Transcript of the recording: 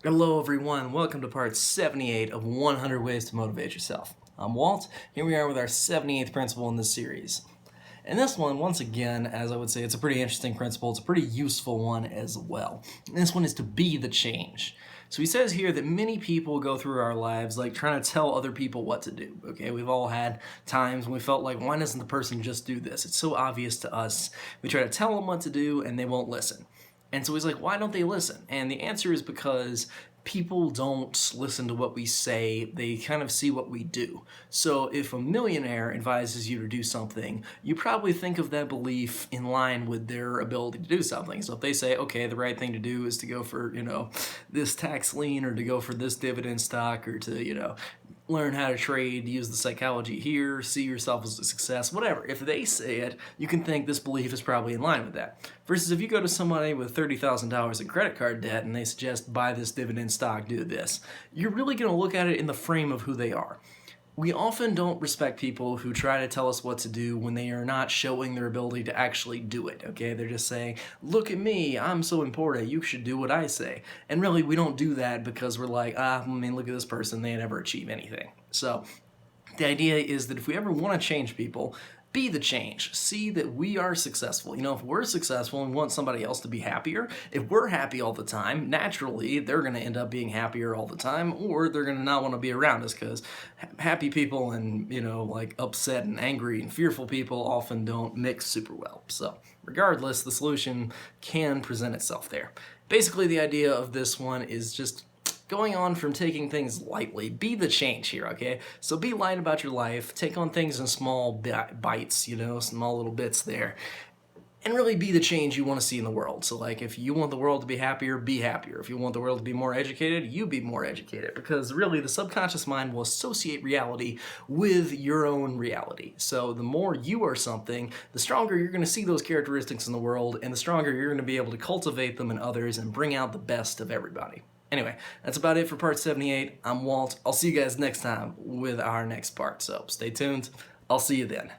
Hello everyone, welcome to part 78 of 100 Ways to Motivate Yourself. I'm Walt, here we are with our 78th principle in this series. And this one, once again, as I would say, it's a pretty interesting principle, it's a pretty useful one as well. And this one is to be the change. So he says here that many people go through our lives like trying to tell other people what to do, okay? We've all had times when we felt like, why doesn't the person just do this? It's so obvious to us. We try to tell them what to do and they won't listen. And so he's like, why don't they listen? And the answer is because people don't listen to what we say, they kind of see what we do. So if a millionaire advises you to do something, you probably think of that belief in line with their ability to do something. So if they say, okay, the right thing to do is to go for, this tax lien or to go for this dividend stock or to, learn how to trade, use the psychology here, see yourself as a success, whatever. If they say it, you can think this belief is probably in line with that. Versus if you go to somebody with $30,000 in credit card debt and they suggest buy this dividend stock, do this, you're really going to look at it in the frame of who they are. We often don't respect people who try to tell us what to do when they are not showing their ability to actually do it, okay? They're just saying, look at me, I'm so important, you should do what I say. And really, we don't do that because we're like, look at this person, they never achieve anything. So, the idea is that if we ever want to change people, be the change. See that we are successful. If we're successful and want somebody else to be happier, if we're happy all the time, naturally they're going to end up being happier all the time, or they're going to not want to be around us because happy people and, upset and angry and fearful people often don't mix super well. So, regardless, the solution can present itself there. Basically, the idea of this one is just going on from taking things lightly. Be the change here, okay? So be light about your life, take on things in small bites, small little bits there, and really be the change you want to see in the world. So like if you want the world to be happier, be happier. If you want the world to be more educated, you be more educated, because really the subconscious mind will associate reality with your own reality. So the more you are something, the stronger you're going to see those characteristics in the world, and the stronger you're going to be able to cultivate them in others and bring out the best of everybody. Anyway, that's about it for part 78. I'm Walt. I'll see you guys next time with our next part, so stay tuned. I'll see you then.